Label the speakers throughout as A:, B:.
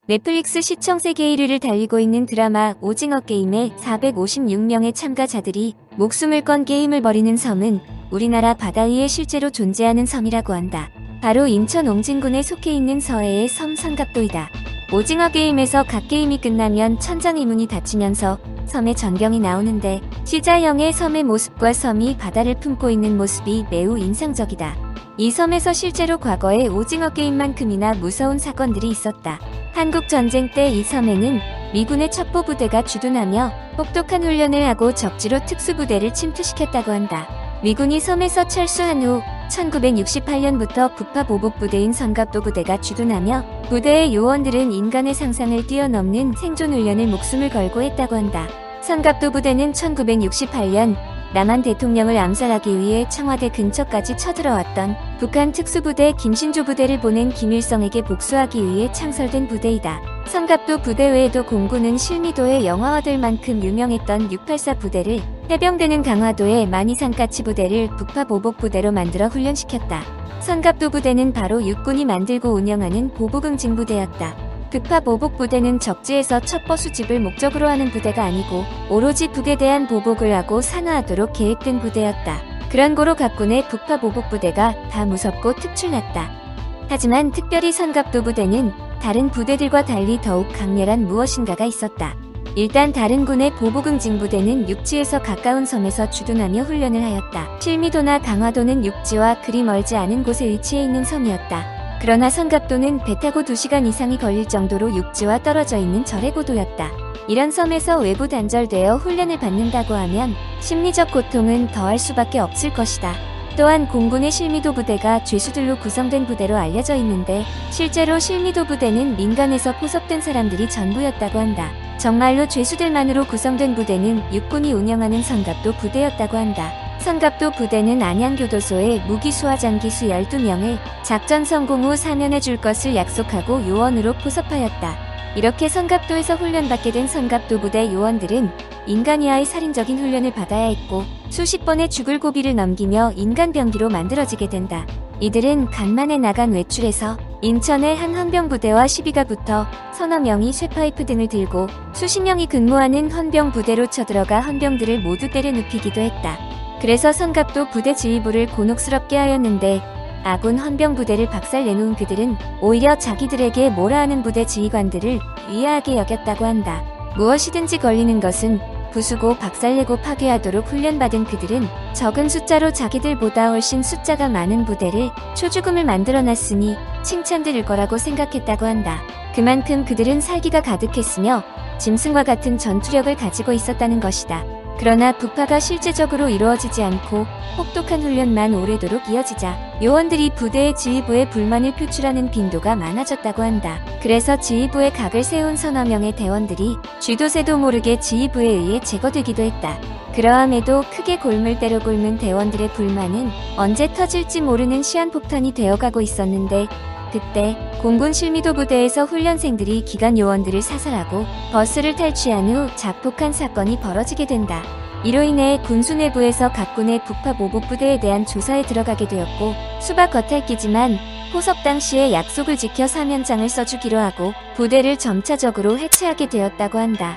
A: 넷플릭스 시청 세계 1위를 달리고 있는 드라마 오징어 게임에 456명의 참가자들이 목숨을 건 게임을 벌이는 섬은 우리나라 바다 위에 실제로 존재하는 섬이라고 한다. 바로 인천 옹진군에 속해 있는 서해의 섬 선갑도이다. 오징어 게임에서 각 게임이 끝나면 천장이문이 닫히면서 섬의 전경이 나오는데 시자형의 섬의 모습과 섬이 바다를 품고 있는 모습이 매우 인상적이다. 이 섬에서 실제로 과거에 오징어 게임만큼이나 무서운 사건들이 있었다. 한국전쟁 때 이 섬에는 미군의 첩보부대가 주둔하며 혹독한 훈련을 하고 적지로 특수부대를 침투시켰다고 한다. 미군이 섬에서 철수한 후 1968년부터 북파보복부대인 선갑도 부대가 주둔하며 부대의 요원들은 인간의 상상을 뛰어넘는 생존훈련을 목숨을 걸고 했다고 한다. 선갑도 부대는 1968년 남한 대통령을 암살하기 위해 청와대 근처까지 쳐들어왔던 북한 특수부대 김신조 부대를 보낸 김일성에게 복수하기 위해 창설된 부대이다. 선갑도 부대 외에도 공군은 실미도의 영화화될 만큼 유명했던 684 부대를, 해병대는 강화도의 만이산까치 부대를 북파보복부대로 만들어 훈련시켰다. 선갑도 부대는 바로 육군이 만들고 운영하는 보복응징 부대였다. 북파보복부대는 적지에서 첩보 수집을 목적으로 하는 부대가 아니고 오로지 북에 대한 보복을 하고 산화하도록 계획된 부대였다. 그런 고로 각군의 북파보복부대가 다 무섭고 특출났다. 하지만 특별히 선갑도 부대는 다른 부대들과 달리 더욱 강렬한 무엇인가가 있었다. 일단 다른 군의 보복응징 부대는 육지에서 가까운 섬에서 주둔하며 훈련을 하였다. 실미도나 강화도는 육지와 그리 멀지 않은 곳에 위치해 있는 섬이었다. 그러나 선갑도는 배 타고 2시간 이상이 걸릴 정도로 육지와 떨어져 있는 절해고도였다. 이런 섬에서 외부 단절되어 훈련을 받는다고 하면 심리적 고통은 더할 수밖에 없을 것이다. 또한 공군의 실미도 부대가 죄수들로 구성된 부대로 알려져 있는데 실제로 실미도 부대는 민간에서 포섭된 사람들이 전부였다고 한다. 정말로 죄수들만으로 구성된 부대는 육군이 운영하는 선갑도 부대였다고 한다. 선갑도 부대는 안양교도소에 무기수화장기수 12명을 작전 성공 후 사면해 줄 것을 약속하고 요원으로 포섭하였다. 이렇게 선갑도에서 훈련받게 된 선갑도 부대 요원들은 인간 이하의 살인적인 훈련을 받아야 했고 수십 번의 죽을 고비를 넘기며 인간병기로 만들어지게 된다. 이들은 간만에 나간 외출에서 인천의 한 헌병부대와 시비가 붙어 서너 명이 쇠파이프 등을 들고 수십 명이 근무하는 헌병부대로 쳐들어가 헌병들을 모두 때려 눕히기도 했다. 그래서 선갑도 부대 지휘부를 곤혹스럽게 하였는데 아군 헌병부대를 박살내놓은 그들은 오히려 자기들에게 몰아하는 부대 지휘관들을 위하하게 여겼다고 한다. 무엇이든지 걸리는 것은 부수고 박살내고 파괴하도록 훈련받은 그들은 적은 숫자로 자기들보다 훨씬 숫자가 많은 부대를 초죽음을 만들어놨으니 칭찬드릴 거라고 생각했다고 한다. 그만큼 그들은 살기가 가득했으며 짐승과 같은 전투력을 가지고 있었다는 것이다. 그러나 북파가 실제적으로 이루어지지 않고 혹독한 훈련만 오래도록 이어지자 요원들이 부대의 지휘부에 불만을 표출하는 빈도가 많아졌다고 한다. 그래서 지휘부에 각을 세운 서너 명의 대원들이 쥐도 새도 모르게 지휘부에 의해 제거되기도 했다. 그러함에도 크게 골물대로 굶은 대원들의 불만은 언제 터질지 모르는 시한폭탄이 되어가고 있었는데 그때 공군 실미도 부대에서 훈련생들이 기관 요원들을 사살하고 버스를 탈취한 후 자폭한 사건이 벌어지게 된다. 이로 인해 군수 내부에서 각 군의 북파보복부대에 대한 조사에 들어가게 되었고 수박 겉핥기지만 포섭 당시에 약속을 지켜 사면장을 써주기로 하고 부대를 점차적으로 해체하게 되었다고 한다.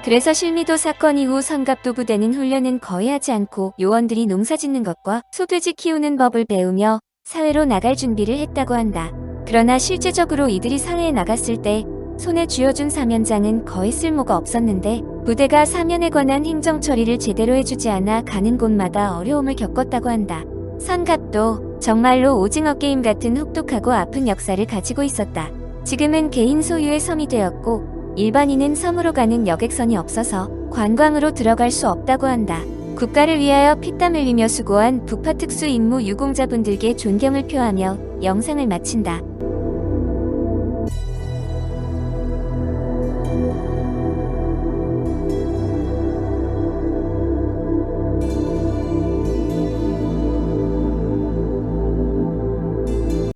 A: 그래서 실미도 사건 이후 선갑도 부대는 훈련은 거의 하지 않고 요원들이 농사짓는 것과 소돼지 키우는 법을 배우며 사회로 나갈 준비를 했다고 한다. 그러나 실제적으로 이들이 사회에 나갔을 때 손에 쥐어준 사면장은 거의 쓸모가 없었는데 부대가 사면에 관한 행정 처리를 제대로 해주지 않아 가는 곳마다 어려움을 겪었다고 한다. 선갑도 정말로 오징어 게임 같은 혹독하고 아픈 역사를 가지고 있었다. 지금은 개인 소유의 섬이 되었고 일반인은 섬으로 가는 여객선이 없어서 관광으로 들어갈 수 없다고 한다. 국가를 위하여 피땀 흘리며 수고한 북파 특수 임무 유공자분들께 존경을 표하며 영상을 마친다.